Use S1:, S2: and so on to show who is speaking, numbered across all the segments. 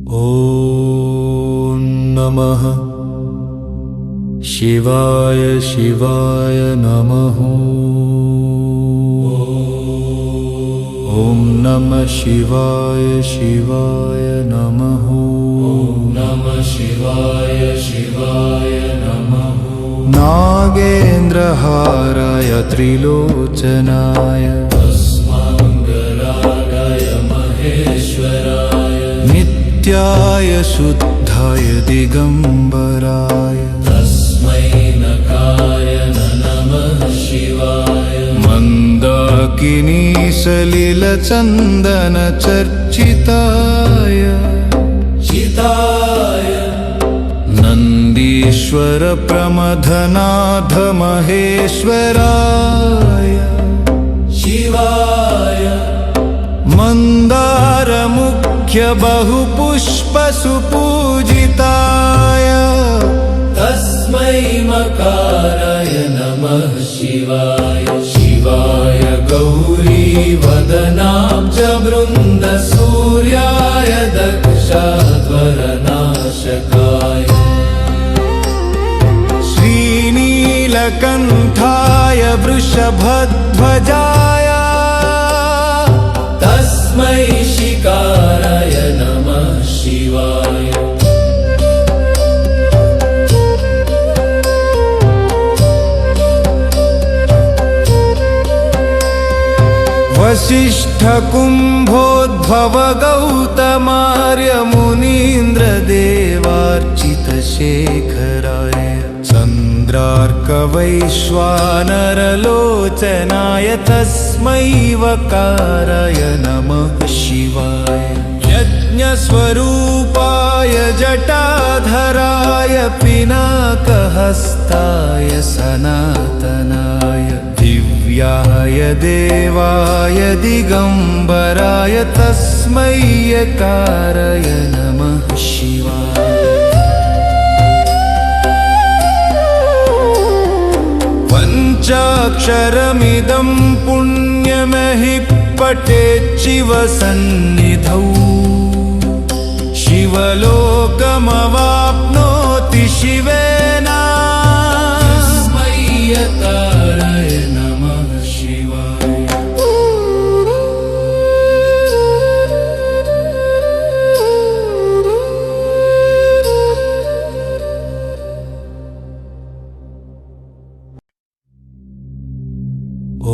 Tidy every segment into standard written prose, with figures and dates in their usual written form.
S1: ॐ नमः शिवाय शिवाय नमः। ॐ नमः शिवाय शिवाय नमः।
S2: ॐ नमः शिवाय शिवाय नमः।
S1: नागेन्द्रहाराय त्रिलोचनाय
S2: तस्मङ्गलाय महेश्वराय
S1: नित्याय शुद्धाय दिगम्बराय
S2: तस्मै नकाय नमः शिवाय।
S1: मन्दाकिनी सलिलचन्दनचर्चिताय
S2: चिताय
S1: नन्दीश्वर प्रमथनाथ महेश्वराय
S2: शिवाय।
S1: मन्दारमुख्य बहुपुष्पसुपूजिताय
S2: तस्मै मकाराय नमः शिवाय। शिवाय गौरीवदनाब्जवृन्द सूर्याय दक्षाध्वरनाशकाय
S1: श्रीनीलकण्ठाय वृषभध्वजाय
S2: तस्मै शिकाराय नमः शिवाय।
S1: वसिष्ठकुम्भोद्भव गौतमार्यमुनीन्द्रदेवार्चितशेखराय चन्द्रार्कवैश्वानरलोचनाय तस्मै वकाराय नमः शिवाय। यज्ञस्वरूपाय जटाधराय पिनाकहस्ताय सनातनाय दिव्याय देवाय दिगम्बराय तस्मै यकाराय नमः शिवाय। पञ्चाक्षरमिदं पुण्यमहि पठेच्छिवसन्निधौ शिवलोकमवाप्नोति शिवेन
S2: तस्मै यकाराय नमः शिवाय।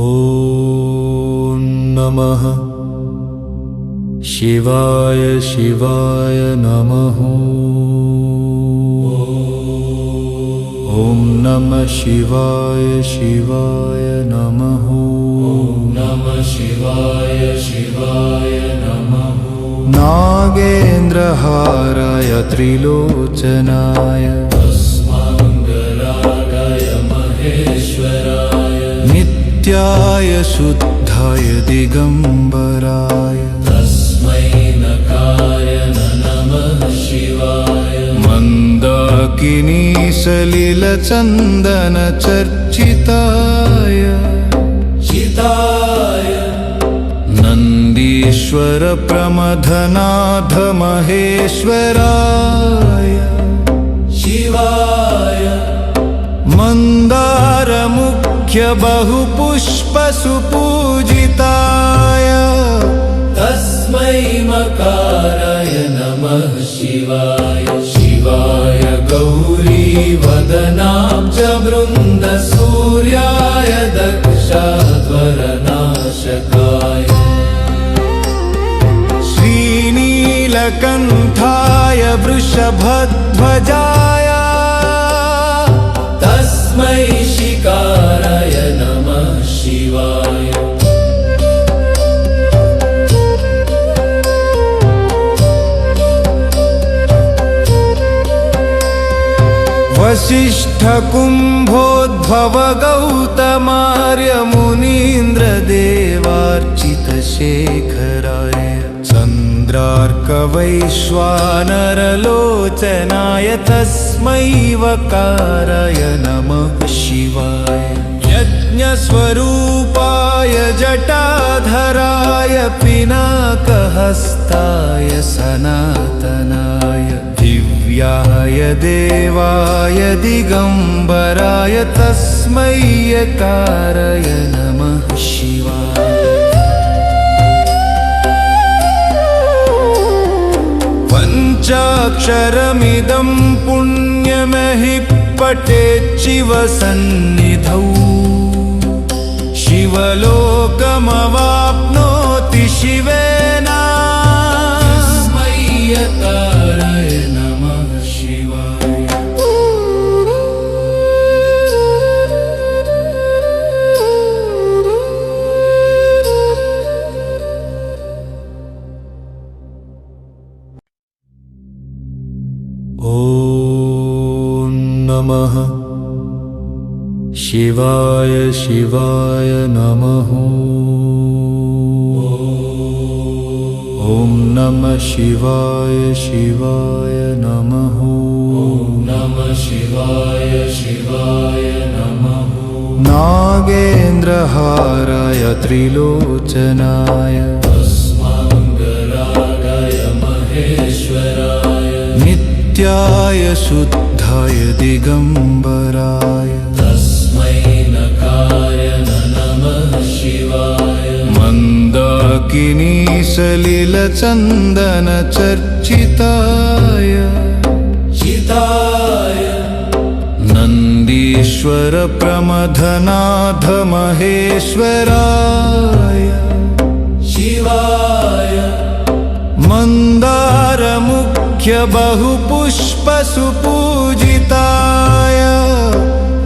S1: ॐ नमः शिवाय शिवाय नमः। ॐ नमः शिवाय शिवाय नमः।
S2: ॐ नमः शिवाय शिवाय नमः।
S1: नागेन्द्रहाराय त्रिलोचनाय
S2: तस्मङ्गलाय महेश्वराय
S1: नित्याय शुद्धाय दिगम्बराय
S2: तस्मै नकाय नमः शिवाय।
S1: मन्दाकिनी सलिलचन्दनचर्चिताय
S2: चिताय
S1: नन्दीश्वर प्रमथनाथ महेश्वराय
S2: शिवाय।
S1: मन्दारमुख्य बहुपुष्पसुपूजिताय
S2: तस्मै मकाराय नमः शिवाय। शिवाय गौरीवदनाब्जवृन्द सूर्याय दक्षाध्वरनाशकाय
S1: श्रीनीलकण्ठाय वृषभध्वजाय
S2: तस्मै शिकाराय नमः शिवाय।
S1: वसिष्ठकुम्भोद्भव गौतमार्यमुनीन्द्रदेवार्चितशेखराय चन्द्रार्कवैश्वानरलोचनाय तस्मै वकाराय नमः शिवाय। यज्ञस्वरूपाय जटाधराय पिनाकहस्ताय सनातनाय दिव्याय देवाय दिगंबराय तस्मै यकाराय नमः शिवाय। पञ्चाक्षरमिदं पुण्यमहि पठेच्छिवसन्निधौ शिवलोकमवाप्नोति शिवेन।
S2: तस्मै यकाराय नमः शिवाय।
S1: ॐ नमः शिवाय शिवाय नमः। ॐ नमः शिवाय शिवाय नमः।
S2: नमः शिवाय शिवाय नमः।
S1: नागेन्द्रहाराय त्रिलोचनाय
S2: अस्माङ्गरागाय महेश्वराय
S1: नित्याय शुद्धाय दिगंबराय
S2: तस्मै नकाराय नमः शिवाय।
S1: मंदाकिनी सलिलचन्दन चर्चिताय
S2: चिताय
S1: नन्दीश्वर प्रमथनाथ महेश्वराय
S2: शिवाय।
S1: मन्दारमुख्य बहुपुष्पसुपूजिताय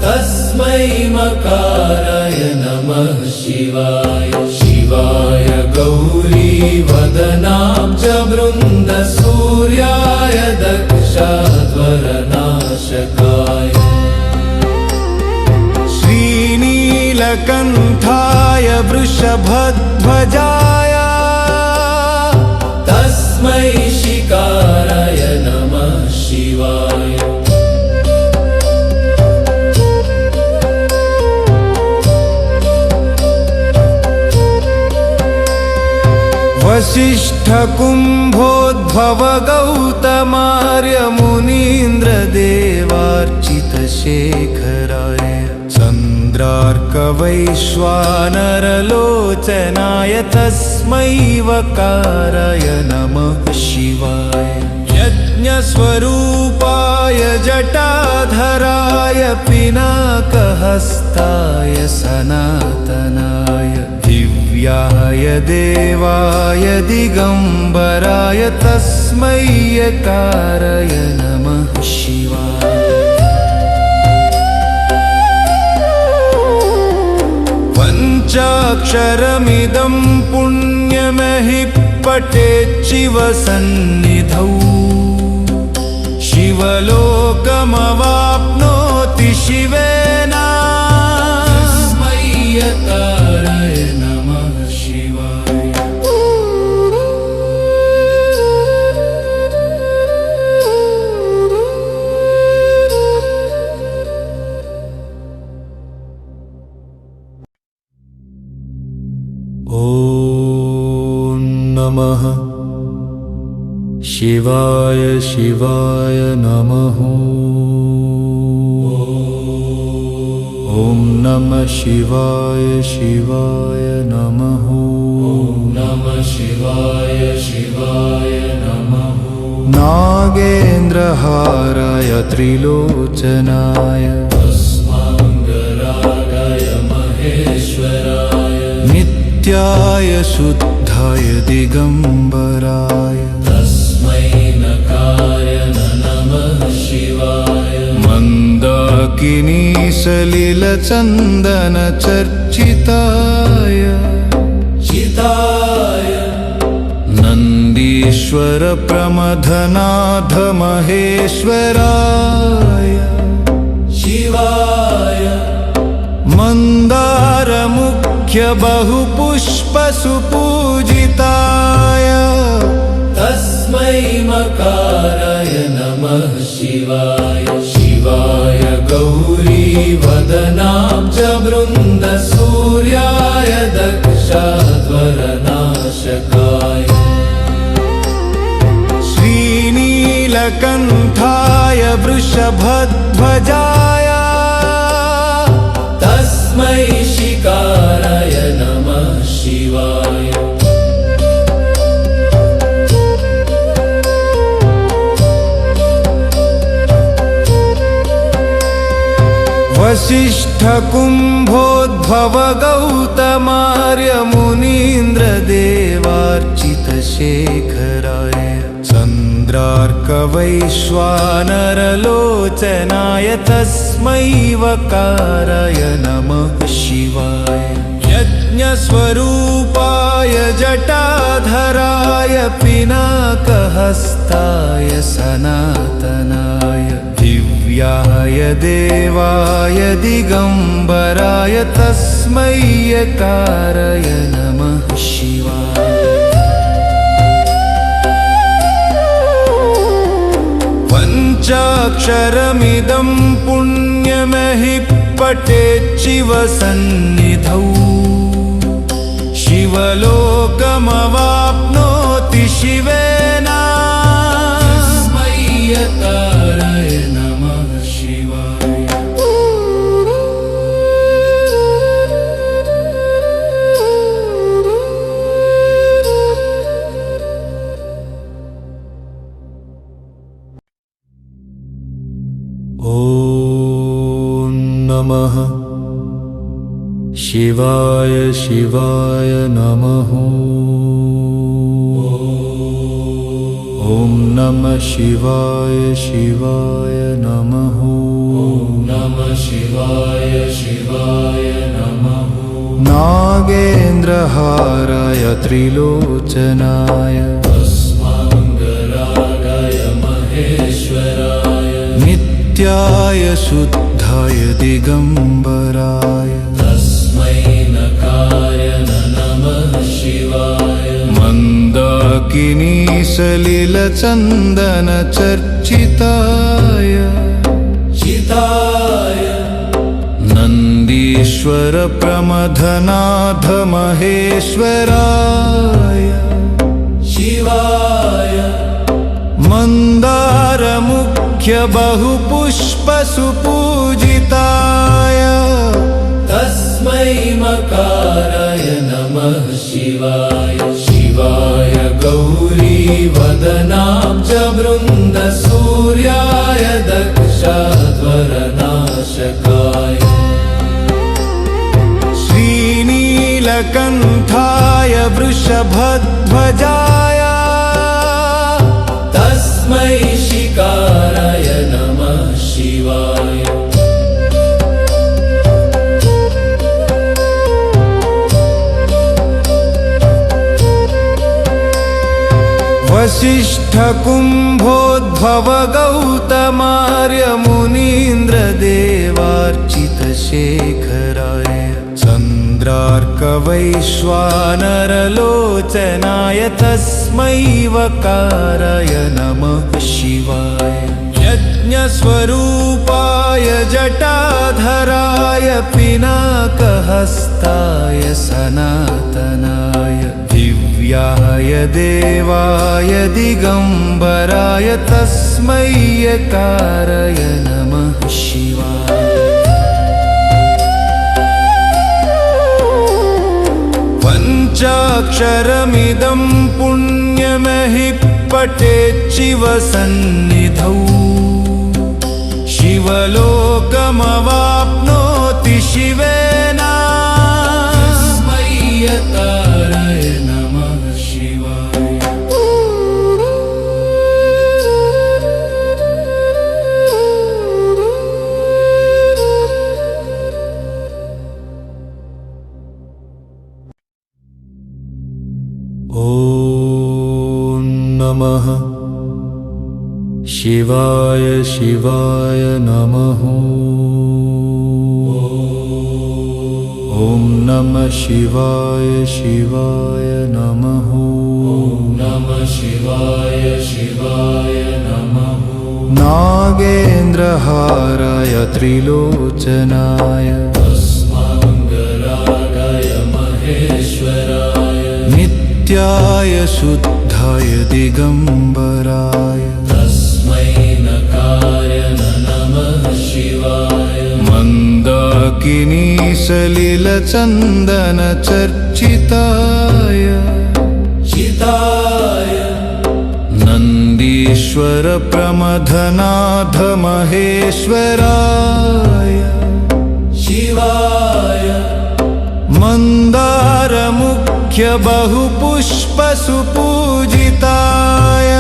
S2: तस्मै मकाराय नमः शिवाय। शिवाय गौरी वदनाब्ज वृन्द सूर्याय दक्षाध्वरनाशकाय
S1: श्रीनीलकण्ठाय वृषभध्वजाय
S2: तस्मै शिकाराय नमः शिवाय।
S1: वसिष्ठ कुम्भोद्भव गौतमार्य मुनीन्द्र देवार्चित शेखराय चन्द्रार्क वैश्वानरलोचनाय तस्मै वकाराय नमः शिवाय। यज्ञस्वरूपाय जटाधराय पिनाकहस्ताय सनातनाय दिव्याय देवाय दिगंबराय तस्मै यकाराय नमः शिवाय। पञ्चाक्षरमिदं पुण्यमहि पठेच्छिवसन्निधौ शिवलोकमवाप्नोति शिवेन।
S2: तस्मै यकाराय नमः शिवाय।
S1: ॐ नमः शिवाय शिवाय नमः। ॐ नमः शिवाय शिवाय नमः।
S2: नमः शिवाय शिवाय नमः।
S1: नागेन्द्रहाराय त्रिलोचनाय
S2: अस्माङ्गरागाय महेश्वराय
S1: नित्याय शुद्धाय दिगंबराय
S2: तस्मै नकाराय नमः शिवाय।
S1: मंदाकिनी सलिलचन्दन चर्चिताय
S2: चिताय
S1: नन्दीश्वर प्रमथनाथ महेश्वराय
S2: शिवाय।
S1: मन्दारमुख्य बहुपुष्पसुपूजिताय
S2: तस्मै मकाराय नमः शिवाय। शिवाय गौरी वदनाब्ज वृन्द
S1: नीलकण्ठाय वृषभध्वजाय
S2: तस्मै शिकाराय नमः शिवाय
S1: वसिष्ठकुम्भोद्भव गौतमार्यमुनीन्द्रदेवार्चितशेखराय चन्द्रार्कवैश्वानरलोचनाय तस्मै वकाराय नमः शिवाय यज्ञस्वरूपाय जटाधराय पिनाकहस्ताय सनातनाय दिव्याय देवाय दिगम्बराय तस्मै यकाराय नमः शिवाय पञ्चाक्षरमिदं पुण्यमहि पठेच्छिवसन्निधौ शिवलोकमवाप्नोति शिवेन
S2: तस्मै यकाराय नमः शिवाय
S1: ॐ नमः शिवाय शिवाय नमः ॐ नमः शिवाय शिवाय नमः
S2: नमः शिवाय शिवाय नमः
S1: नागेन्द्रहाराय त्रिलोचनाय
S2: अस्मङ्गलाय महेश्वराय
S1: नित्याय शुद्धाय दिगम्बराय
S2: तस्मै नकाराय नमः शिवाय
S1: मन्दाकिनी सलिलचन्दनचर्चिताय
S2: चिताय
S1: नन्दीश्वर प्रमथनाथ महेश्वराय
S2: शिवाय
S1: मन्दारमुख्य बहुपुष्पसुपूजिताय
S2: तस्मै मकाराय नमः शिवाय शिवाय गौरीवदनाब्जवृन्द सूर्याय दक्षाध्वरनाशकाय
S1: श्रीनीलकण्ठाय वृषभध्वजाय
S2: तस्मै शिकाराय नमः शिवाय
S1: वसिष्ठकुम्भोद्भव गौतमार्यमुनीन्द्रदेवार्चितशेखराय चन्द्रार्कवैश्वानरलोचनाय तस्मै वकाराय नमः शिवाय यज्ञस्वरूपाय जटाधराय पिनाकहस्ताय सनातनाय दिव्याय देवाय दिगम्बराय तस्मै यकाराय नमः शिवाय पञ्चाक्षरमिदं पुण्यमहि पठेच्छिवसन्निधौ शिवलोकमवाप्नोति शिवेन
S2: तस्मै यकाराय नमः शिवाय
S1: ॐ नमः शिवाय शिवाय नमः ॐ नमः शिवाय शिवाय नमः
S2: नमः शिवाय शिवाय नमः
S1: नागेन्द्रहाराय त्रिलोचनाय
S2: अस्मङ्गलाय महेश्वराय
S1: नित्याय शुद्धाय दिगम्बराय
S2: तस्मै
S1: सलिलचन्दनचर्चिताय
S2: चिताय
S1: नन्दीश्वर प्रमथनाथ महेश्वराय
S2: शिवाय
S1: मन्दारमुख्य बहुपुष्पसुपूजिताय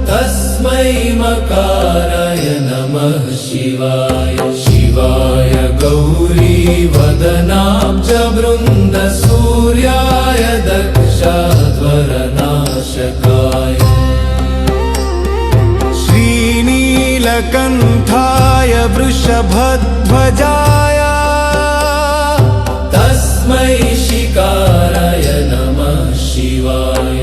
S2: तस्मै मकाराय नमः शिवाय शिवाय गौरीवदनाब्जवृन्द सूर्याय दक्षाध्वरनाशकाय
S1: श्रीनीलकण्ठाय वृषभध्वजाय
S2: तस्मै शिकाराय नमः शिवाय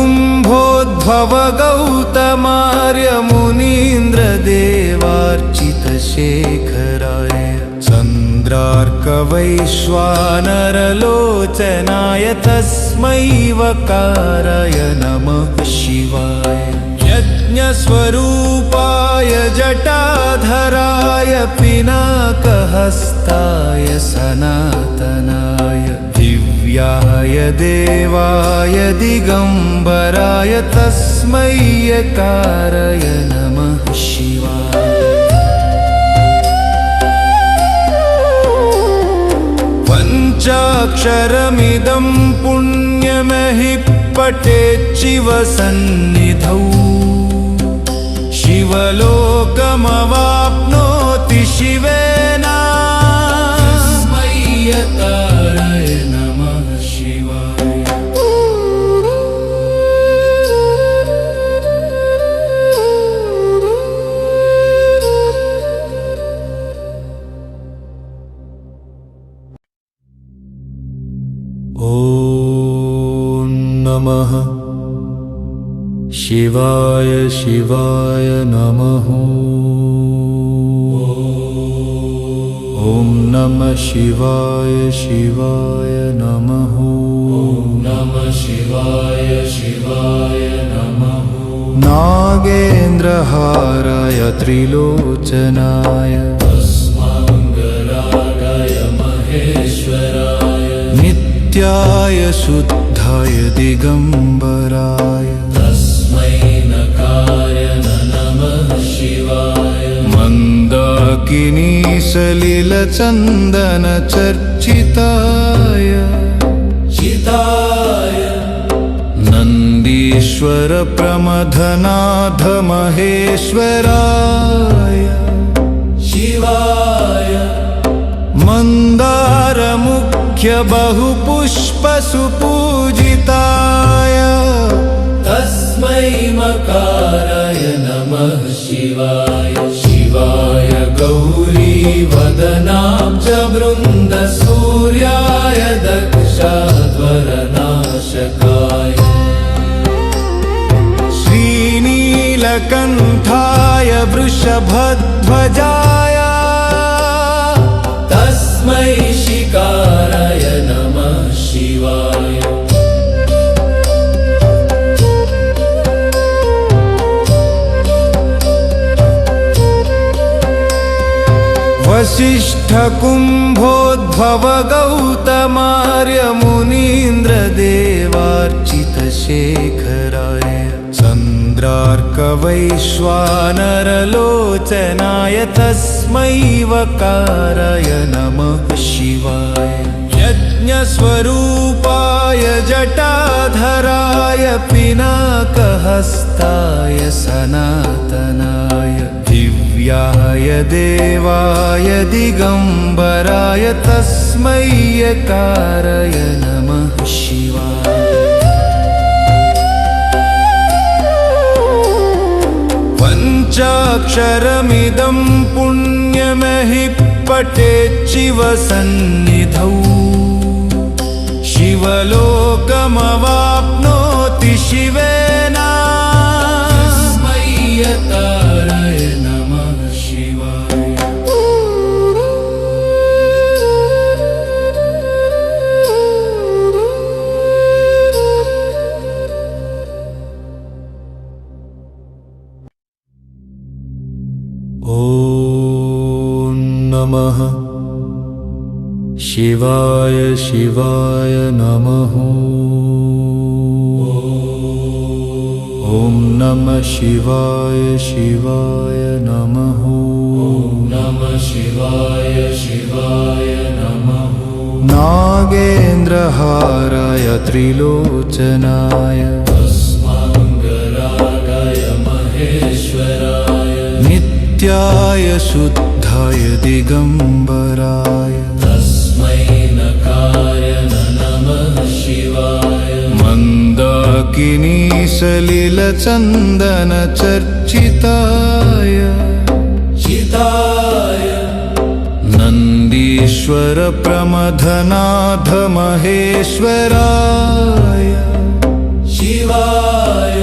S1: वसिष्ठकुम्भोद्भव गौतमार्यमुनीन्द्रदेवार्चितशेखराय चन्द्रार्कवैश्वानरलोचनाय तस्मै वकाराय नमः शिवाय यज्ञस्वरूपाय जटाधराय पिनाकहस्ताय सनातनाय दिव्याय देवाय दिगम्बराय तस्मै यकाराय नमः शिवाय पञ्चाक्षरमिदं पुण्यमहि पठेच्छिव सन्निधौ शिवलोकमवाप्नोति शिवेन
S2: तस्मै यकाराय नमः शिवाय
S1: ॐ नमः शिवाय शिवाय नमः ॐ नमः शिवाय शिवाय नमः
S2: नमः शिवाय शिवाय नमः
S1: नागेन्द्रहाराय त्रिलोचनाय
S2: तस्माङ्गरागाय महेश्वराय
S1: नित्याय शुद्धाय दिगम्बराय
S2: तस्मै नकाराय नमः शिवाय
S1: मन्दाकिनी सलिलचन्दनचर्चिताय
S2: चिताय
S1: नन्दीश्वर प्रमथनाथ महेश्वराय
S2: शिवाय
S1: मन्दारमुख्य बहुपुष्पसुपूजिताय
S2: तस्मै मकाराय नमः शिवाय शिवाय गौरीवदनाब्जवृन्द सूर्याय दक्षाध्वरनाशकाय
S1: श्रीनीलकण्ठाय वृषभध्वजाय
S2: तस्मै शिकाराय नमः शिवाय
S1: वसिष्ठकुम्भोद्भव गौतमार्यमुनीन्द्रदेवार्चितशेखराय चन्द्रार्कवैश्वानरलोचनाय तस्मै वकाराय नमः शिवाय यज्ञस्वरूपाय जटाधराय पिनाकहस्ताय सनातनाय दिव्याय देवाय दिगम्बराय तस्मै यकाराय नमः शिवाय पञ्चाक्षरमिदं पुण्यमहि पठेच्छिव सन्निधौ शिवलोकमवाप्नोति शिवेन
S2: तस्मै यकाराय नमः शिवाय
S1: नमः शिवाय शिवाय नमः ॐ नमः शिवाय शिवाय नमः
S2: नमः शिवाय शिवाय नमः
S1: नागेन्द्रहाराय त्रिलोचनाय
S2: तस्माङ्गरागाय महेश्वराय
S1: नित्याय शुद्धाय दिगम्बराय
S2: तस्मै नकाय नमः शिवाय
S1: मन्दाकिनी सलिलचन्दनचर्चिताय
S2: चिताय
S1: नन्दीश्वर प्रमथनाथ महेश्वराय
S2: शिवाय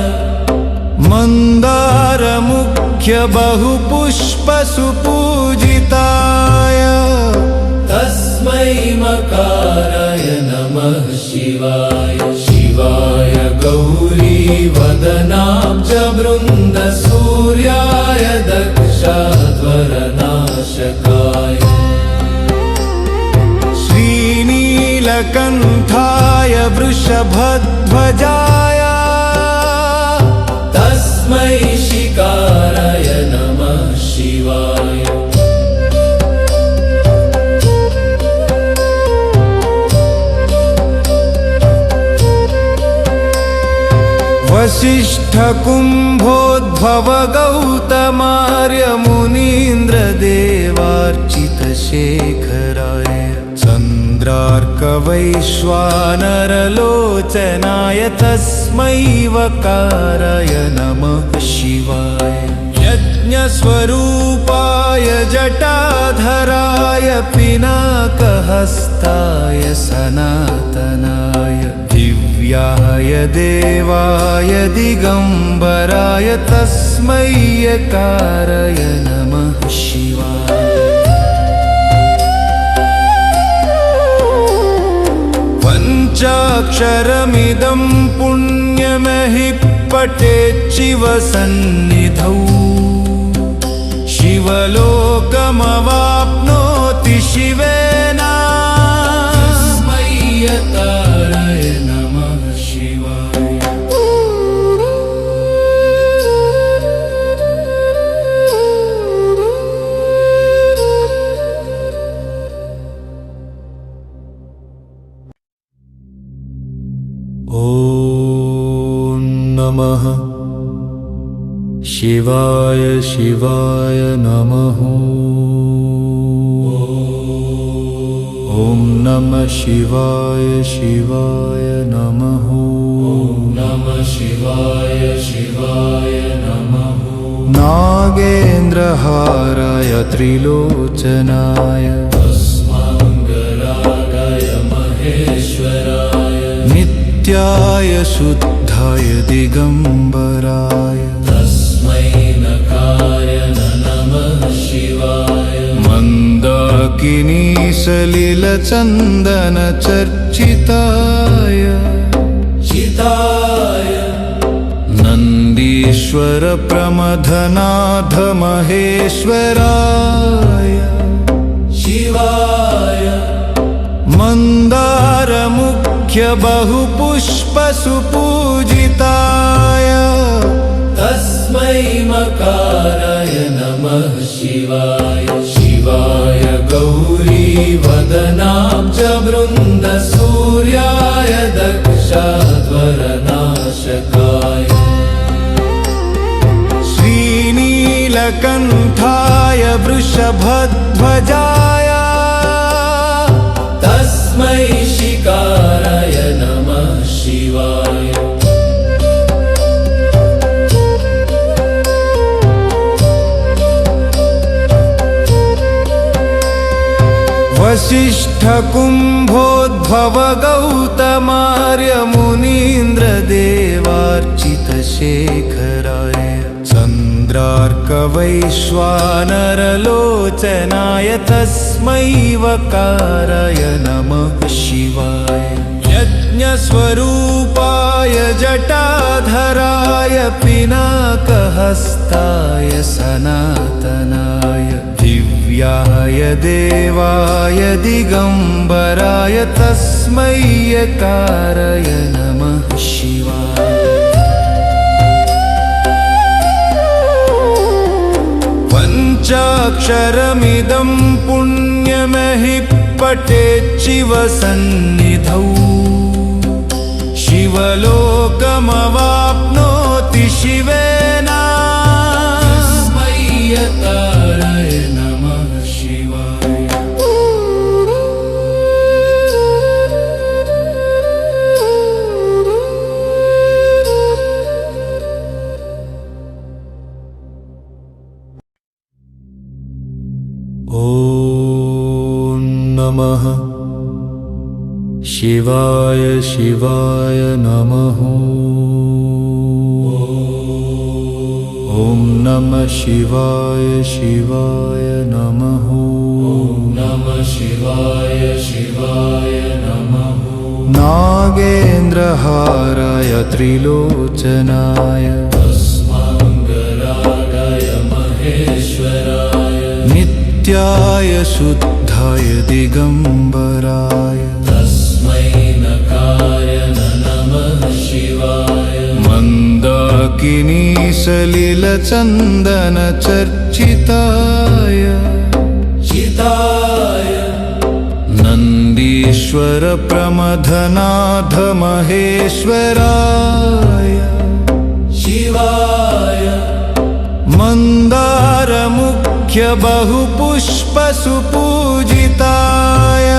S1: मन्दारमुख्य बहुपुष्पसुपूजिताय
S2: तस्मै मकाराय नमः शिवाय शिवाय गौरीवदनाब्जवृन्द सूर्याय दक्षाध्वरनाशकाय
S1: श्रीनीलकण्ठाय वृषभध्वजाय
S2: तस्मै शिकाराय नमः शिवाय
S1: वसिष्ठकुम्भोद्भव गौतमार्यमुनीन्द्रदेवार्चितशेखराय चन्द्रार्कवैश्वानरलोचनाय तस्मै वकाराय नमः शिवाय यज्ञस्वरूपाय जटाधराय पिनाकहस्ताय सनातनाय दिव्याय देवाय दिगम्बराय तस्मै यकाराय नमः शिवाय पञ्चाक्षरमिदं पुण्यमहि पठेच्छिव सन्निधौ शिवलोकमवाप्नोति शिवेन
S2: तस्मै यकाराय नमः शिवाय
S1: ॐ नमः शिवाय शिवाय नमः ॐ नमः शिवाय शिवाय नमः
S2: नमः शिवाय शिवाय नमः
S1: नागेन्द्रहाराय त्रिलोचनाय
S2: तस्माङ्गरागाय महेश्वराय
S1: नित्याय शुद्धाय दिगम्बराय
S2: तस्मै नकाय नमः शिवाय
S1: मन्दाकिनी सलिलचन्दनचर्चिताय
S2: चिताय
S1: नन्दीश्वर प्रमथनाथ महेश्वराय
S2: शिवाय
S1: मन्दारमुख्य बहुपुष्पसुपूजिताय
S2: तस्मै मकाराय नमः शिवाय शिवाय गौरीवदनाब्जवृन्द सूर्याय दक्षाध्वरनाशकाय
S1: श्रीनीलकण्ठाय वृषभध्वजाय
S2: तस्मै शिकाराय नमः शिवाय
S1: वसिष्ठकुम्भोद्भव गौतमार्यमुनीन्द्रदेवार्चितशेखराय चन्द्रार्कवैश्वानरलोचनाय तस्मै वकाराय नमः शिवाय यज्ञस्वरूपाय जटाधराय पिनाकहस्ताय सनातनाय दिव्य दिव्याय देवाय दिगंबराय तस्मै यकाराय नमः शिवाय। पञ्चाक्षरमिदं पुण्यमहि पठेच्छिवसन्निधौ शिवलोकमवाप्नोति शिवेन।
S2: तस्मै यकाराय नमः शिवाय।
S1: ॐ नमः शिवाय शिवाय नमः। ॐ नमः शिवाय शिवाय नमः।
S2: नमः शिवाय शिवाय नमः।
S1: नागेन्द्रहाराय त्रिलोचनाय
S2: तस्माङ्गरागाय महेश्वराय
S1: नित्याय शुद्धाय दिगंबराय
S2: तस्मै नकाय नमः शिवाय।
S1: मन्दाकिनी सलिलचन्दनचर्चिताय
S2: चिताय
S1: नन्दीश्वर प्रमथनाथ महेश्वराय
S2: शिवाय।
S1: मन्दारमुख्य बहुपुष्पसुपूजिताय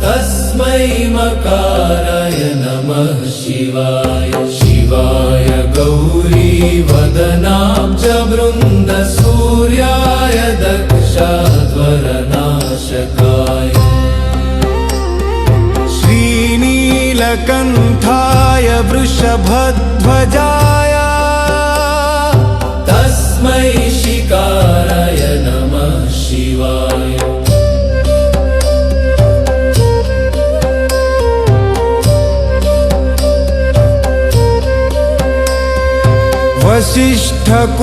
S2: तस्मै मकाराय नमः शिवाय। शिवाय गौरीवदनाब्जवृन्दसूर्याय दक्षाध्वरनाशकाय
S1: श्रीनीलकण्ठाय वृषभध्वजाय
S2: तस्मै शिकाराय नमः शिवाय।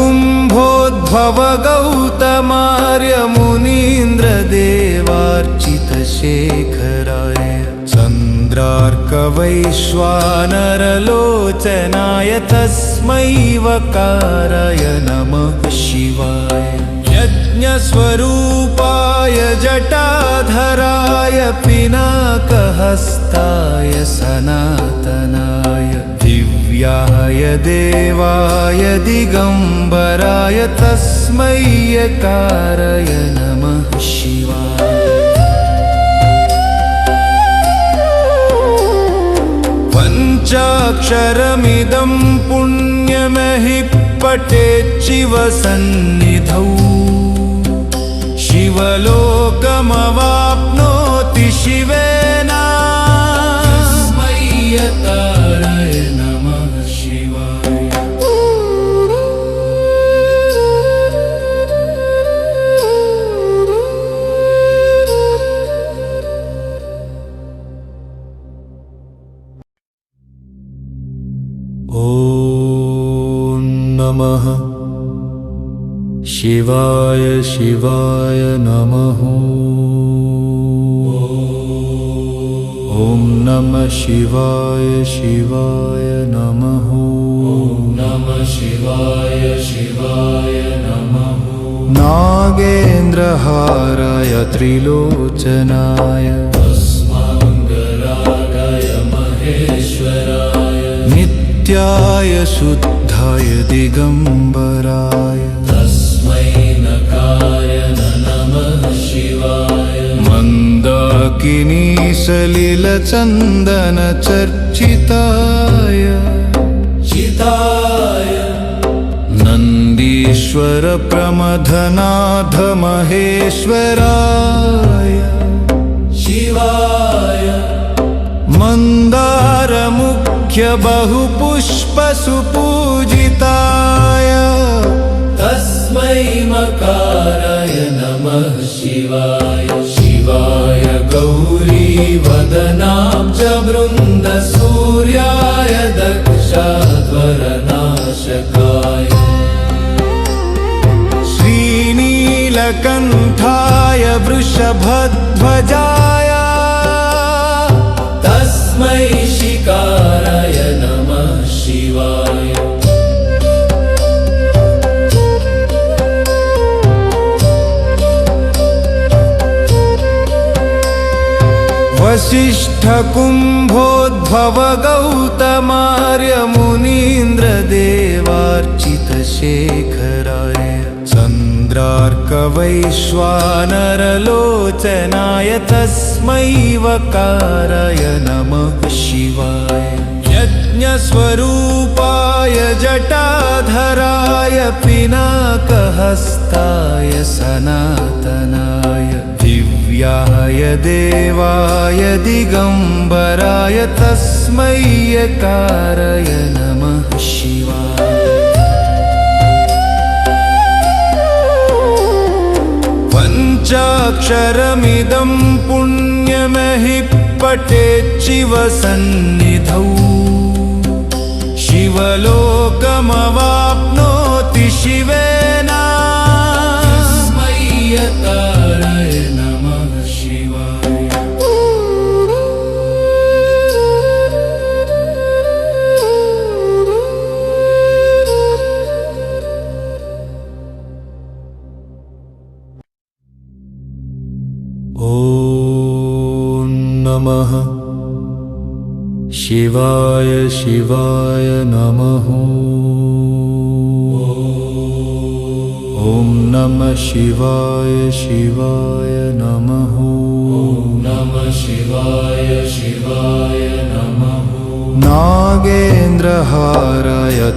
S1: वसिष्ठकुम्भोद्भव गौतमार्यमुनीन्द्रदेवार्चितशेखराय चन्द्रार्कवैश्वानरलोचनाय तस्मै वकाराय नमः शिवाय। यज्ञस्वरूपाय जटाधराय पिनाकहस्ताय सनातनाय दिव्याय देवाय दिगंबराय तस्मै यकाराय नमः शिवाय। पञ्चाक्षरमिदं पुण्यमहि पठेच्छिवसन्निधौ शिवलोकमवाप्नोति शिवेन।
S2: तस्मै यकाराय नमः शिवाय।
S1: ॐ नमः शिवाय शिवाय नमः। ॐ नमः शिवाय शिवाय नमः।
S2: नमः शिवाय शिवाय नमः।
S1: नागेन्द्रहाराय त्रिलोचनाय
S2: तस्माङ्गरागाय महेश्वराय
S1: नित्याय शुद्धाय दिगंबराय
S2: तस्मै नकाय नमः शिवाय।
S1: मन्दाकिनी सलिलचन्दनचर्चिताय
S2: चिताय
S1: नन्दीश्वर प्रमथनाथ महेश्वराय
S2: शिवाय।
S1: मन्दारमुख्य बहुपुष्पसुपूजिताय
S2: तस्मै मकाराय नमः शिवाय। शिवाय गौरीवदनाब्जवृन्दसूर्याय दक्षाध्वरनाशकाय
S1: श्रीनील श्रीनीलकण्ठाय वृषभध्वजाय
S2: तस्मै शिकाराय नमः शिवाय
S1: वसिष्ठकुम्भोद्भव गौतमार्यमुनीन्द्रदेवार्चितशेखराय चन्द्रार्कवैश्वानरलोचनाय तस्मै वकाराय नमः शिवाय यज्ञस्वरूपाय जटाधराय पिनाकहस्ताय सनातनाय दिव्याय देवाय दिगम्बराय तस्मै यकाराय नमः शिवाय पञ्चाक्षरमिदं पुण्यमहि पठेच्छिवसन्निधौ शिवलोकमवाप्नोति शिवेन
S2: तस्मै यकाराय नमः शिवाय
S1: ॐ नमः शिवाय शिवाय नमः ॐ नमः शिवाय शिवाय नमः
S2: नमः शिवाय शिवाय नमः
S1: नागेन्द्रहाराय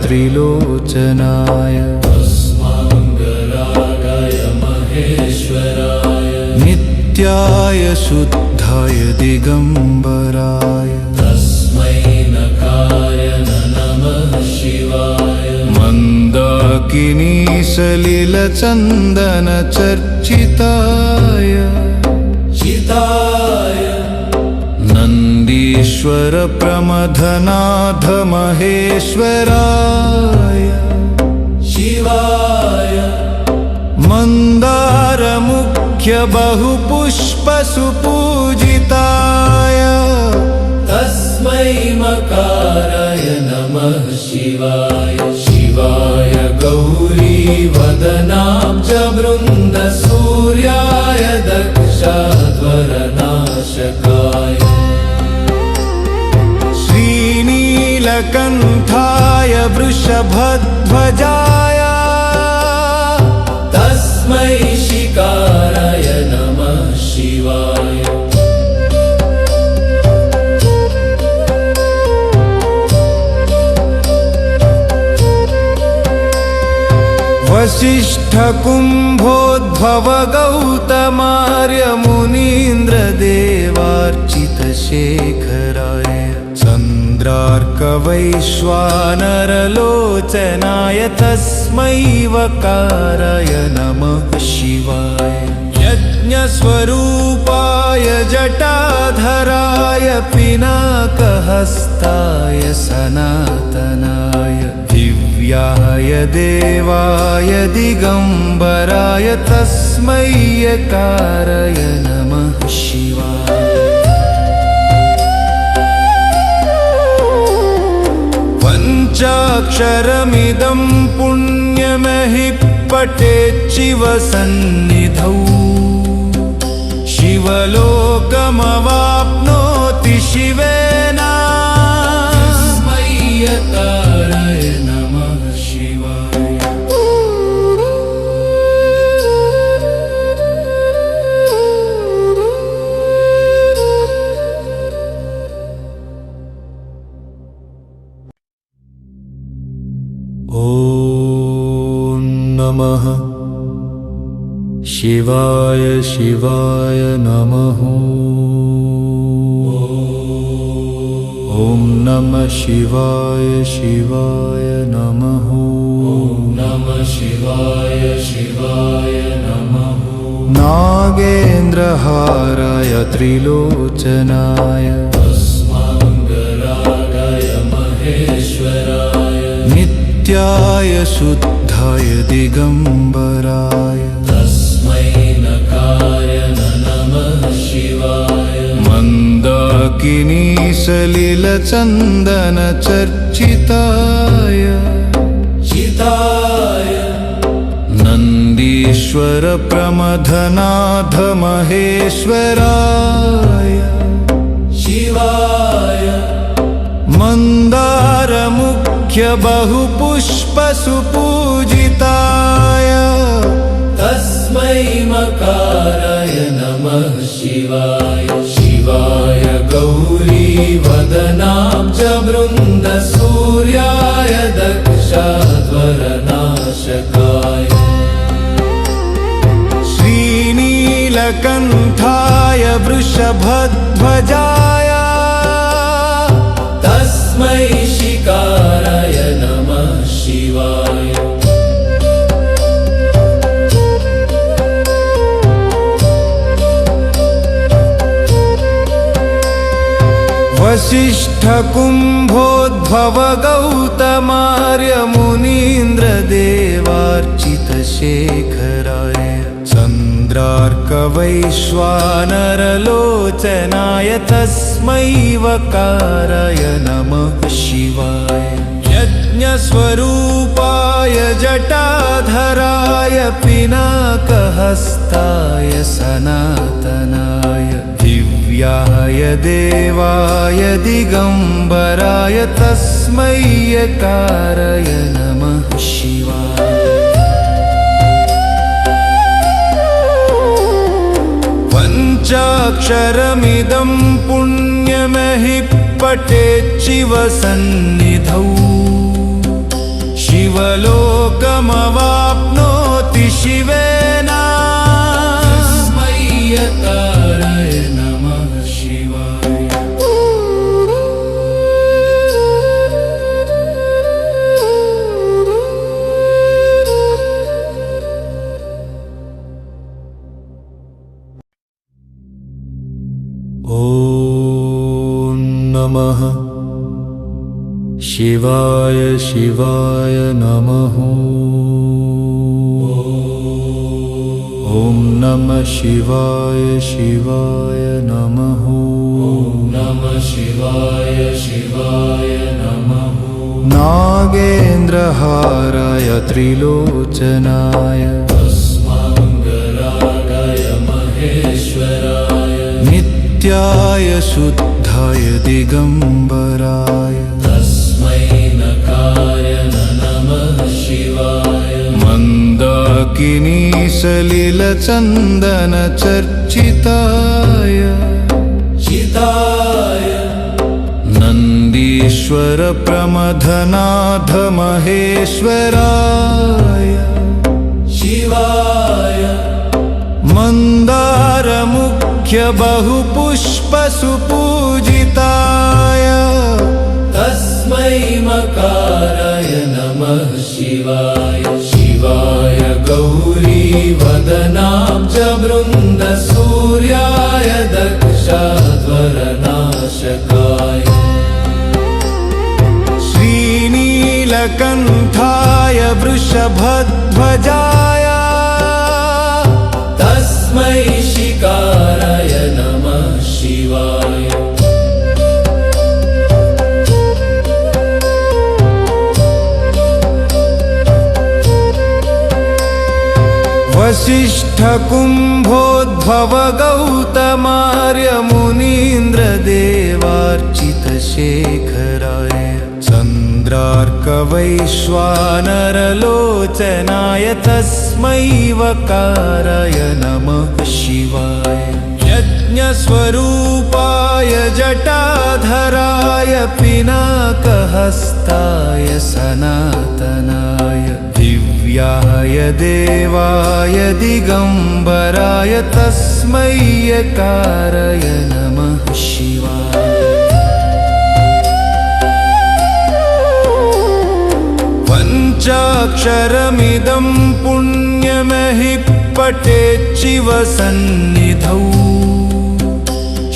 S1: त्रिलोचनाय
S2: अस्मङ्गलाय महेश्वराय
S1: नित्याय शुद्धाय दिगम्बराय
S2: तस्मै नकाराय नमः शिवाय
S1: मन्दाकिनी सलिलचन्दनचर्चिताय
S2: चिताय
S1: नन्दीश्वर प्रमथनाथ महेश्वराय
S2: शिवाय
S1: मन्दारमुख्य बहुपुष्पसुपूजिताय
S2: तस्मै मकाराय नमः शिवाय शिवाय गौरीवदनाब्ज सूर्याय दक्षाध्वरनाशकाय
S1: श्रीनीलकण्ठाय वृषभध्वजाय
S2: तस्मै शिकाराय नमः शिवाय
S1: वसिष्ठकुम्भोद्भव गौतमार्यमुनीन्द्रदेवार्चितशेखराय चन्द्रार्कवैश्वानरलोचनाय तस्मै वकाराय नमः शिवाय यज्ञस्वरूपाय जटाधराय पिनाकहस्ताय सनातनाय दिव्याय देवाय दिगम्बराय तस्मै यकाराय नमः शिवाय पञ्चाक्षरमिदं पुण्यमहि पठेच्छिवसन्निधौ शिवलोकमवाप्नोति शिवेन
S2: तस्मै यकाराय नमः शिवाय
S1: ॐ नमः शिवाय शिवाय नमः ॐ नमः शिवाय शिवाय नमः
S2: नमः शिवाय शिवाय नमः
S1: नागेन्द्रहाराय त्रिलोचनाय
S2: अस्मङ्गलाय महेश्वराय
S1: नित्याय शुद्धाय दिगम्बराय
S2: तस्मै तस्मै नकाय नमः शिवाय
S1: मन्दाकिनी सलिलचन्दन चर्चिताय
S2: चिताय
S1: नन्दीश्वर प्रमथनाथ महेश्वराय
S2: शिवाय
S1: मन्दार मुख्य बहुपुष्प सुपूजिताय
S2: तस्मै मकाराय नमः शिवाय शिवाय गौरी वदनाब्ज वृन्द सूर्याय दक्षाध्वरनाशकाय
S1: श्रीनीलकण्ठाय वृषभध्वजाय
S2: तस्मै शिकाराय नमः शिवाय
S1: वसिष्ठ कुम्भोद्भव गौतमार्य मुनीन्द्र देवार्चित शेखराय चन्द्रार्क वैश्वानरलोचनाय तस्मै वकाराय नमः शिवाय यज्ञस्वरूपाय जटाधराय पिनाकहस्ताय सनातनाय दिव्याय देवाय दिगम्बराय तस्मै यकाराय नमः शिवाय पञ्चाक्षरमिदं पुण्यमहि पठेच्छिवसन्निधौ शिवलोकमवाप्नोति शिवेन
S2: तस्मै यकाराय नमः शिवाय
S1: ॐ नमः शिवाय शिवाय नमः ॐ नमः शिवाय शिवाय नमः
S2: नमः शिवाय शिवाय नमः
S1: नागेन्द्रहाराय त्रिलोचनाय
S2: तस्माङ्गरागाय महेश्वराय
S1: नित्याय शुद्धाय दिगम्बराय
S2: तस्मै नकाय नमः शिवाय
S1: मन्दाकिनी सलिलचन्दन चर्चिताय
S2: चिताय
S1: नन्दीश्वर प्रमथनाथ महेश्वराय
S2: शिवाय
S1: मन्दार मुख्य बहुपुष्प सुपूजिताय
S2: तस्मै मकाराय नमः शिवाय शिवाय गौरी वदनाब्ज वृन्द सूर्याय दक्षाध्वरनाशकाय
S1: श्रीनीलकण्ठाय वृषभध्वजाय
S2: तस्मै शिकाराय नमः शिवाय
S1: वसिष्ठ कुम्भोद्भव गौतमार्य मुनीन्द्र देवार्चित शेखराय चन्द्रार्क वैश्वानरलोचनाय तस्मै वकाराय नमः शिवाय यज्ञस्वरूपाय जटाधराय पिनाकहस्ताय सनातनाय दिव्याय देवाय दिगम्बराय तस्मै यकाराय नमः शिवाय पञ्चाक्षरमिदं पुण्यमहि पठेच्छिवसन्निधौ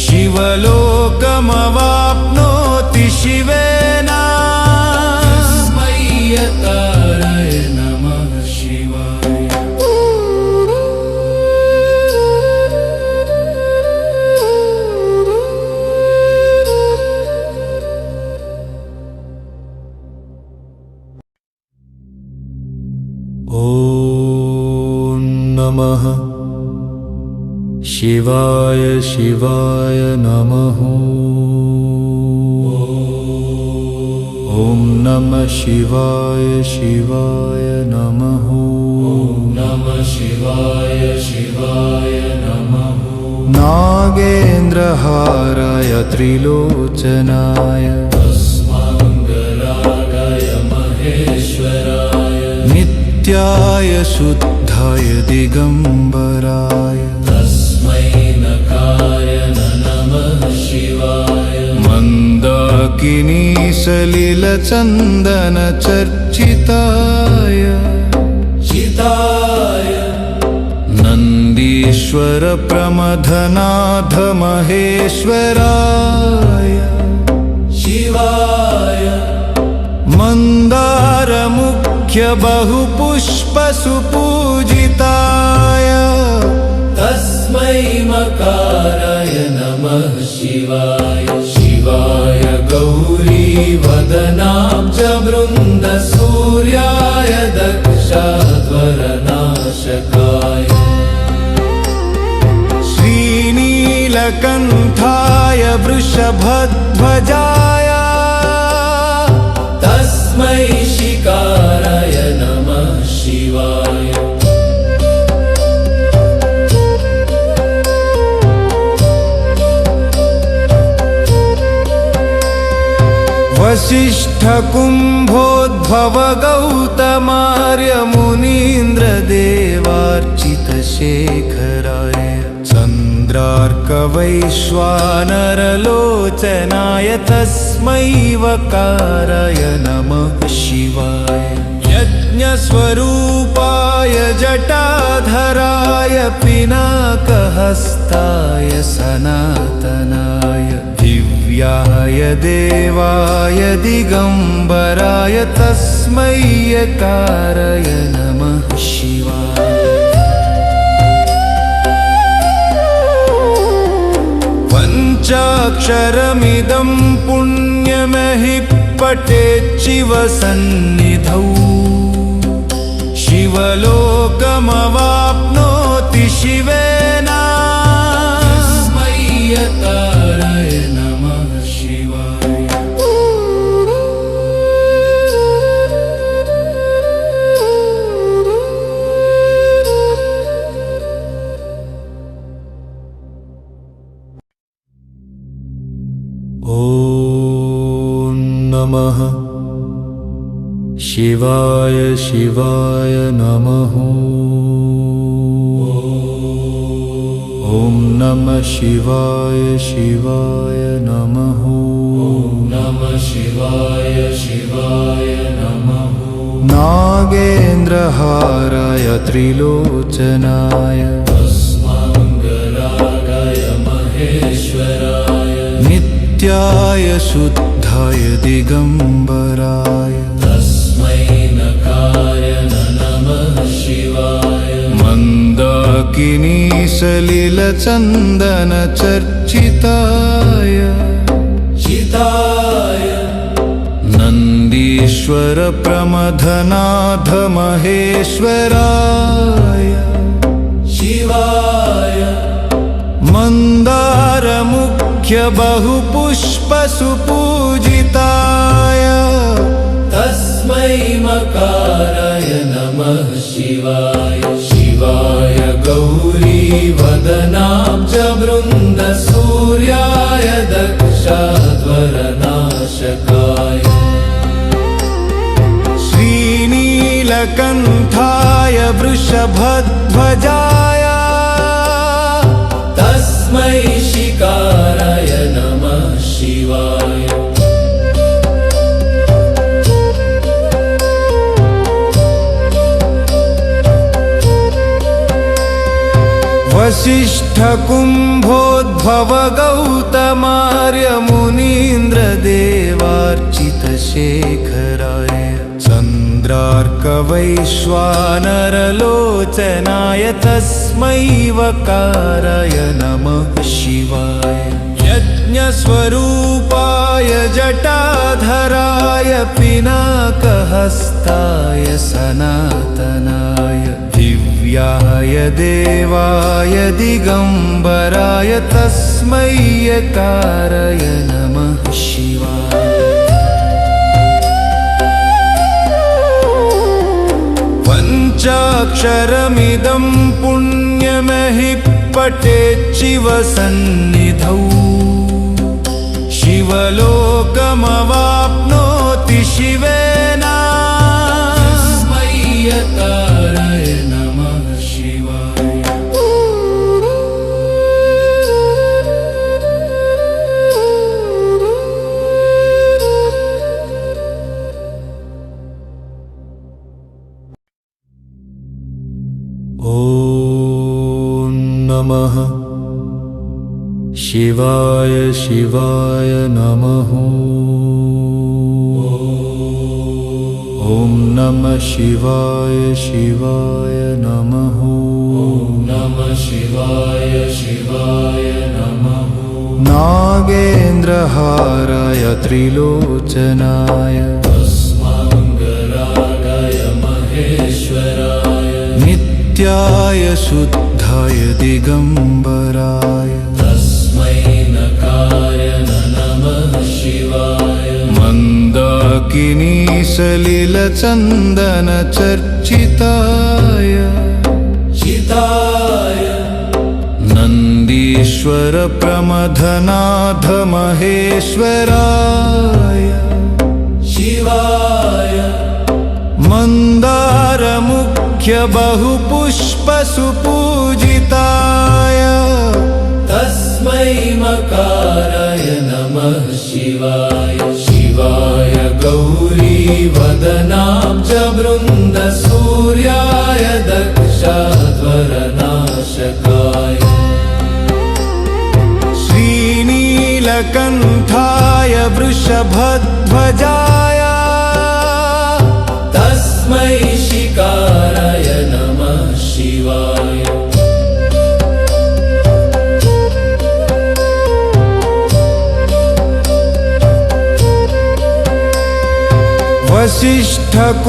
S1: शिवलोकमवाप्नोति शिवेन
S2: तस्मै यकाराय नमः शिवाय
S1: शिवाय शिवाय नमः। ॐ नमः शिवाय शिवाय नमः।
S2: नमः शिवाय शिवाय नमः।
S1: नागेन्द्रहाराय त्रिलोचनाय
S2: तस्माङ्गलाय महेश्वराय
S1: नित्याय शुद्धाय दिगम्बराय
S2: तस्मै नकाय नमः शिवाय
S1: मन्दाकिनी सलिलचन्दनचर्चिताय
S2: चिताय
S1: नन्दीश्वर प्रमथनाथ महेश्वराय
S2: शिवाय
S1: मन्दारमुख्य बहुपुष्पसुपूजिताय
S2: तस्मै मकाराय नमः शिवाय शिवाय गौरीवदनाब्ज सूर्याय दक्षाध्वरनाशकाय
S1: श्रीनीलकण्ठाय वृषभध्वजाय
S2: तस्मै शिकाराय नमः शिवाय
S1: वसिष्ठकुम्भोद्भव गौतमार्यमुनीन्द्रदेवार्चितशेखराय चन्द्रार्कवैश्वानरलोचनाय तस्मै वकाराय नमः शिवाय यज्ञस्वरूपाय जटाधराय पिनाकहस्ताय सनातनाय दिव्याय देवाय दिगम्बराय तस्मै यकाराय नमः शिवाय पञ्चाक्षरमिदं पुण्यमहि पठेच्छिव सन्निधौ शिवलोकमवाप्नोति शिवेन
S2: तस्मै यकाराय नमः शिवाय
S1: ॐ नमः शिवाय शिवाय नमः। ॐ नमः शिवाय शिवाय नमः।
S2: नमः शिवाय शिवाय नमः।
S1: नागेन्द्रहाराय त्रिलोचनाय
S2: तस्माङ्गलाय महेश्वराय
S1: नित्याय शुद्धाय दिगम्बराय
S2: तस्मै नकाय नमः शिवाय
S1: मन्दाकिनी सलिलचन्दनचर्चिताय
S2: चिताय
S1: नन्दीश्वर प्रमथनाथ महेश्वराय
S2: शिवाय
S1: मन्दारमुख्य बहुपुष्पसुपूजिताय
S2: तस्मै मकाराय नमः शिवाय शिवाय गौरीवदनाब्ज सूर्याय दक्षाध्वरनाशकाय
S1: श्रीनीलकण्ठाय वृषभध्वजाय
S2: तस्मै शिकाराय नमः शिवाय
S1: वसिष्ठकुम्भोद्भव गौतमार्यमुनीन्द्रदेवार्चितशेखराय चन्द्रार्कवैश्वानरलोचनाय तस्मै वकाराय नमः शिवाय यज्ञस्वरूपाय जटाधराय पिनाकहस्ताय सनातनाय दिव्याय देवाय दिगंबराय तस्मै यकाराय नमः शिवाय। पञ्चाक्षरमिदं पुण्यमहि पठेच्छिवसन्निधौ शिवलोकमवाप्नोति शिवेन।
S2: तस्मै यकाराय नमः शिवाय।
S1: ॐ नमः शिवाय शिवाय नमः। ॐ नमः शिवाय शिवाय नमः।
S2: नमः शिवाय शिवाय नमः।
S1: नागेन्द्रहाराय त्रिलोचनाय
S2: तस्माङ्गरागाय महेश्वराय
S1: नित्याय शुद्धाय दिगंबराय
S2: तस्मै नकाराय नमः शिवाय।
S1: मन्दाकिनी सलिलचन्दनचर्चिताय
S2: चिताय
S1: नन्दीश्वर प्रमथनाथ महेश्वराय
S2: शिवाय।
S1: मन्दारमुख्य बहुपुष्पसुपूजिताय
S2: तस्मै मकाराय नमः शिवाय। शिवाय गौरीवदनाब्जवृन्द सूर्याय दक्षाध्वरनाशकाय
S1: श्रीनीलकण्ठाय वृषभध्वजाय
S2: तस्मै शिकाराय नमः शिवाय।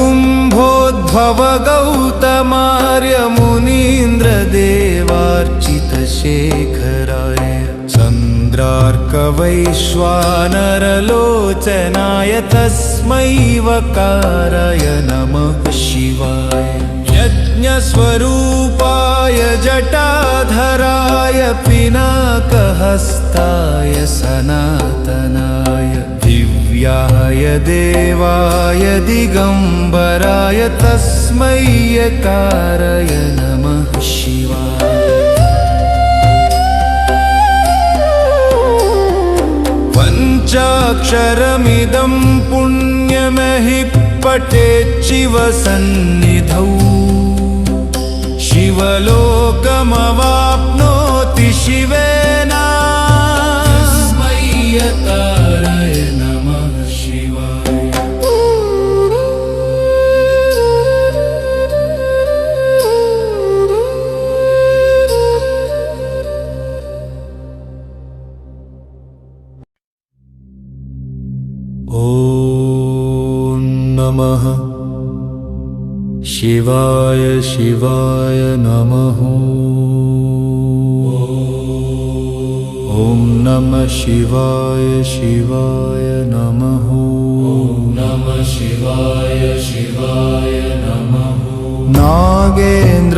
S1: वसिष्ठकुम्भोद्भव गौतमार्यमुनीन्द्रदेवार्चितशेखराय चन्द्रार्कवैश्वानरलोचनाय तस्मै वकाराय नमः शिवाय। यज्ञस्वरूपाय जटाधराय पिनाकहस्ताय सनातनाय दिव्याय देवाय दिगंबराय तस्मै यकाराय नमः शिवाय। पञ्चाक्षरमिदं पुण्यमहि पठेच्छिवसन्निधौ शिवलोकमवाप्नोति शिवेन।
S2: तस्मै यकाराय नमः शिवाय।
S1: ॐ नमः शिवाय शिवाय नमः। ॐ नमः शिवाय शिवाय नमः।
S2: नमः शिवाय शिवाय नमः।
S1: नागेन्द्रहाराय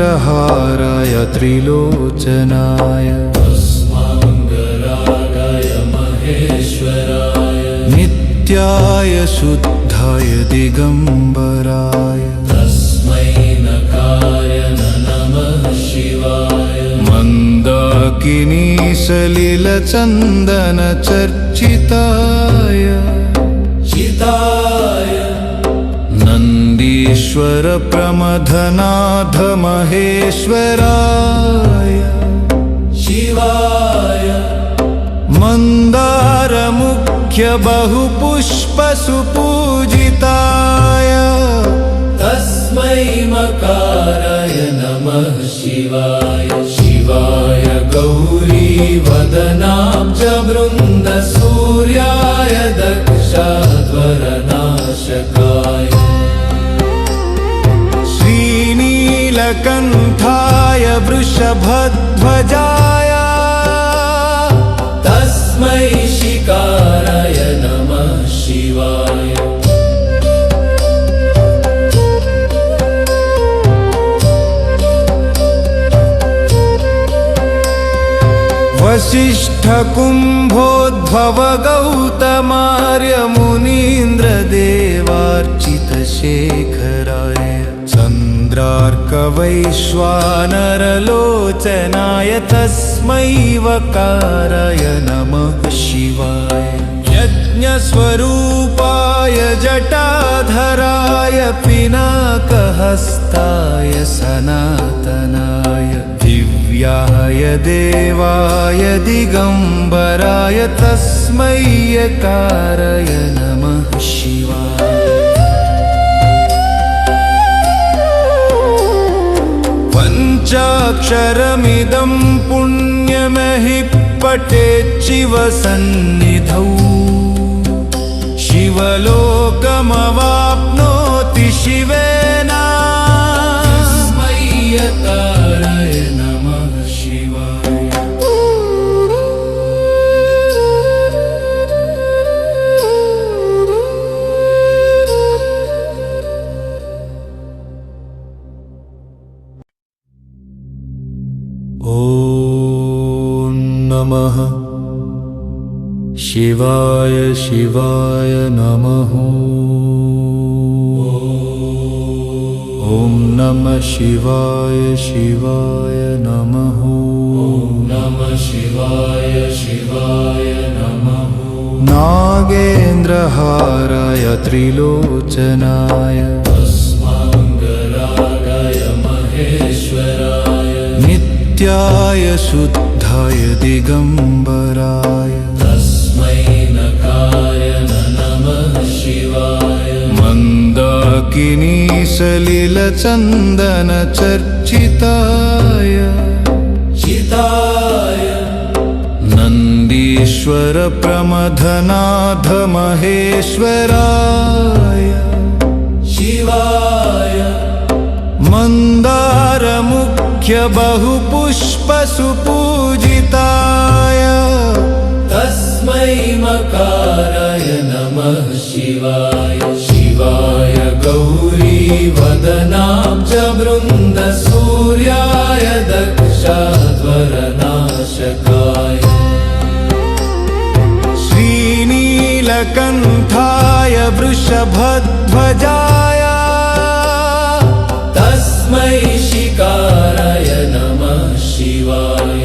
S1: त्रिलोचनाय
S2: तस्माङ्गरागाय महेश्वराय
S1: नित्याय शुद्धाय दिगंबराय
S2: तस्मै नकाराय नमः शिवाय।
S1: मन्दाकिनी सलिलचन्दनचर्चिताय
S2: चिताय
S1: नन्दीश्वर प्रमथनाथ महेश्वराय
S2: शिवाय।
S1: मन्दारमुख्य बहुपुष्पसुपूजिताय
S2: तस्मै मकाराय नमः शिवाय। शिवाय गौरीवदनाब्जवृन्द
S1: वृषभध्वजाय
S2: तस्मै शिकाराय नमः शिवाय
S1: वसिष्ठकुम्भोद्भव गौतमार्यमुनीन्द्रदेवार्चितशेखराय चन्द्रार्कवैश्वानरलोचनाय तस्मै वकाराय नमः शिवाय यज्ञस्वरूपाय जटाधराय पिनाकहस्ताय सनातनाय दिव्याय देवाय दिगम्बराय तस्मै यकाराय नमः शिवाय पञ्चाक्षरमिदं पुण्यमहि पठेच्छिवसन्निधौ शिवलोकमवाप्नोति शिवेन
S2: तस्मै यकाराय नमः शिवाय
S1: ॐ नमः शिवाय शिवाय नमः ॐ नमः शिवाय शिवाय नमः
S2: नमः शिवाय शिवाय नमः
S1: नागेन्द्रहाराय त्रिलोचनाय
S2: तस्माङ्गरागाय महेश्वराय
S1: नित्याय शुद्धाय दिगम्बराय
S2: तस्मै नकाय नमः शिवाय
S1: मन्दाकिनी सलिलचन्दनचर्चिताय
S2: चिताय
S1: नन्दीश्वर प्रमथनाथ महेश्वराय
S2: शिवाय
S1: मन्दारमुख्य बहुपुष्पसुपूजिताय
S2: तस्मै मकाराय नमः शिवाय शिवाय गौरीवदनाब्जवृन्द सूर्याय दक्षाध्वरनाशकाय
S1: श्रीनीलकण्ठाय वृषभध्वजाय
S2: तस्मै शिकाराय नमः शिवाय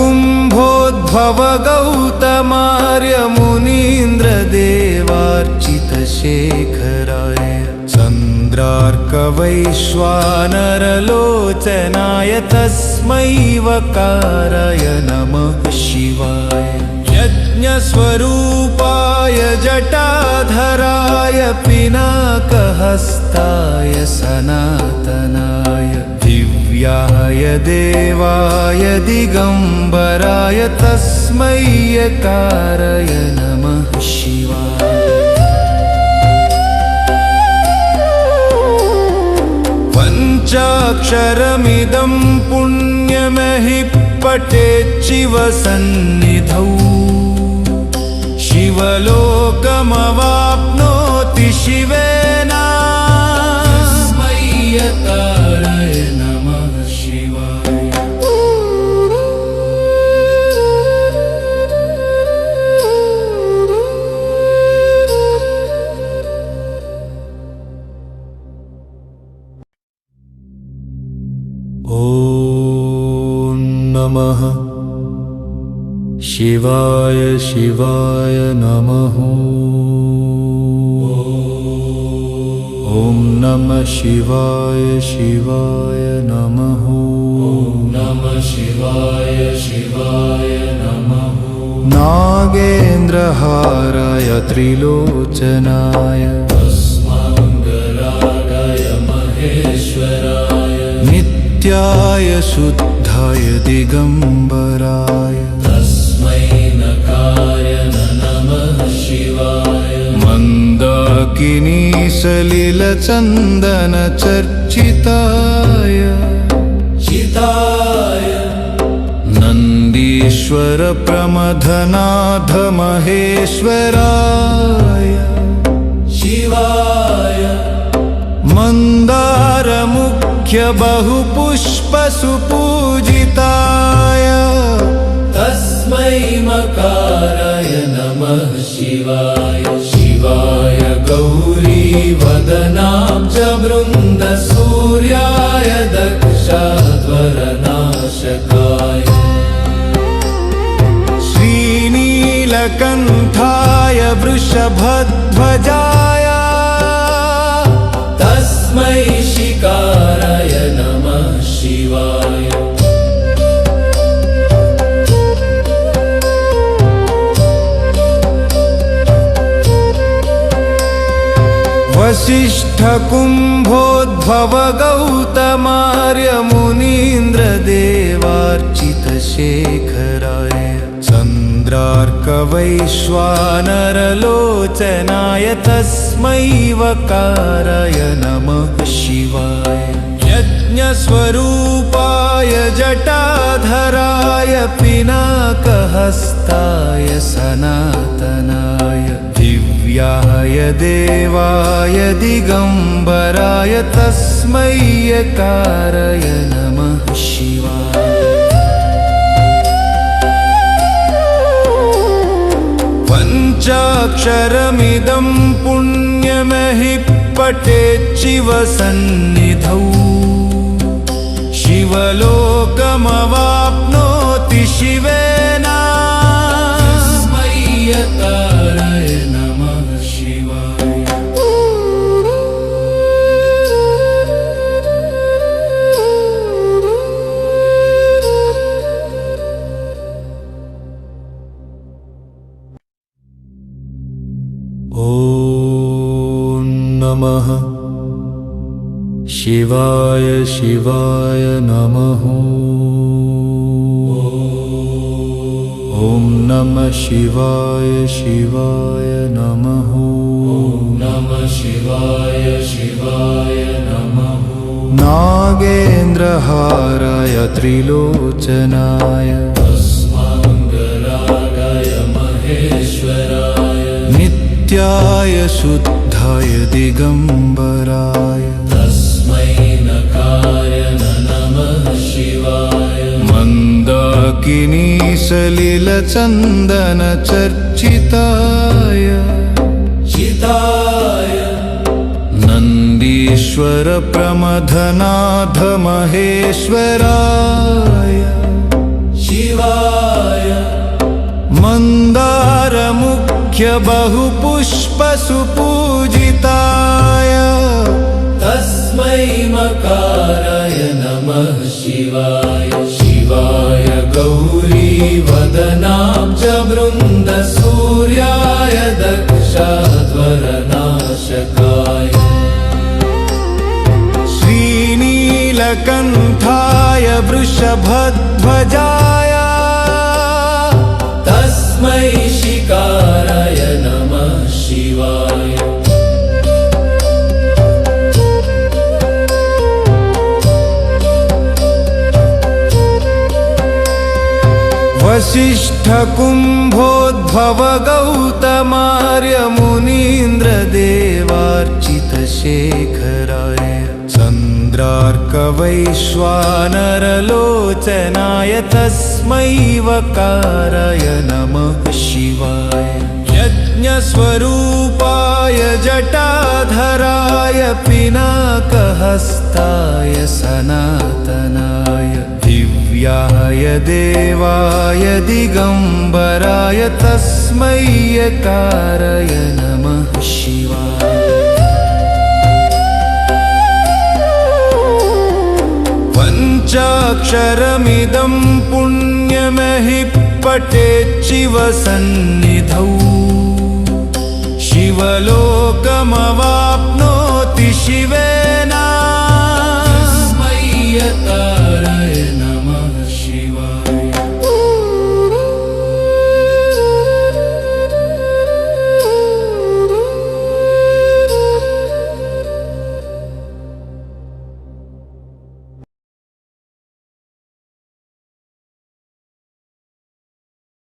S1: वसिष्ठकुम्भोद्भव गौतमार्यमुनीन्द्रदेवार्चितशेखराय चन्द्रार्कवैश्वानरलोचनाय तस्मै वकाराय नमः शिवाय यज्ञस्वरूपाय जटाधराय पिनाकहस्ताय सनातनाय दिव्याय देवाय दिगम्बराय तस्मै यकाराय नमः शिवाय पञ्चाक्षरमिदं पुण्यमहि पठेच्छिवसन्निधौ शिवलोकमवाप्नोति शिवेन
S2: तस्मै यकाराय नमः शिवाय
S1: ॐ नमः शिवाय शिवाय नमः ॐ नमः शिवाय शिवाय नमः
S2: नमः शिवाय शिवाय नमः
S1: नागेन्द्रहाराय त्रिलोचनाय
S2: तस्माङ्गरागाय महेश्वराय
S1: नित्याय शुद्धाय दिगम्बराय
S2: तस्मै नकाय नमः
S1: मन्दाकिनी सलिलचन्दनचर्चिताय
S2: चिताय
S1: नन्दीश्वर प्रमथनाथ महेश्वराय
S2: शिवाय
S1: मन्दारमुख्य बहुपुष्पसुपूजिताय
S2: तस्मै मकाराय नमः शिवाय शिवाय गौरीवदनाब्जवृन्द सूर्याय दक्षाध्वरनाशकाय
S1: श्रीनीलकण्ठाय वृषभध्वजाय
S2: तस्मै शिकाराय नमः शिवाय
S1: वसिष्ठकुम्भोद्भव गौतमार्यमुनीन्द्रदेवार्चितशेखराय चन्द्रार्कवैश्वानरलोचनाय तस्मै वकाराय नमः शिवाय यज्ञस्वरूपाय जटाधराय पिनाकहस्ताय सनातनाय दिव्याय देवाय दिगम्बराय तस्मै यकाराय नमः शिवाय पञ्चाक्षरमिदं पुण्यमहि पठेच्छिवसन्निधौ शिवलोकमवाप्नोति शिवेन
S2: तस्मै यकाराय नमः शिवाय
S1: ॐ नमः शिवाय शिवाय नमः ॐ नमः शिवाय शिवाय नमः
S2: नमः शिवाय शिवाय नमः
S1: नागेन्द्रहाराय त्रिलोचनाय
S2: तस्माङ्गरागाय महेश्वराय
S1: नित्याय शुद्धाय दिगम्बराय
S2: तस्मै नकाराय नमः शिवाय
S1: मन्दाकिनी सलिलचन्दनचर्चिताय
S2: चिताय
S1: नन्दीश्वर प्रमथनाथ महेश्वराय
S2: शिवाय
S1: मन्दारमुख्य बहुपुष्पसुपूजिताय
S2: तस्मै मकाराय नमः शिवाय शिवाय गौरीवदनाब्जवृन्द सूर्याय दक्षाध्वरनाशकाय
S1: श्रीनीलकण्ठाय वृषभध्वजाय
S2: तस्मै शिकाराय नमः शिवाय
S1: वसिष्ठकुम्भोद्भव गौतमार्यमुनीन्द्रदेवार्चितशेखराय चन्द्रार्कवैश्वानरलोचनाय तस्मै वकाराय नमः शिवाय यज्ञस्वरूपाय जटाधराय पिनाकहस्ताय सनातनाय दिव्याय देवाय दिगम्बराय तस्मै यकाराय नमः शिवाय पञ्चाक्षरमिदं पुण्यमहि पठेच्छिवसन्निधौ शिवलोकमवाप्नोति शिवेन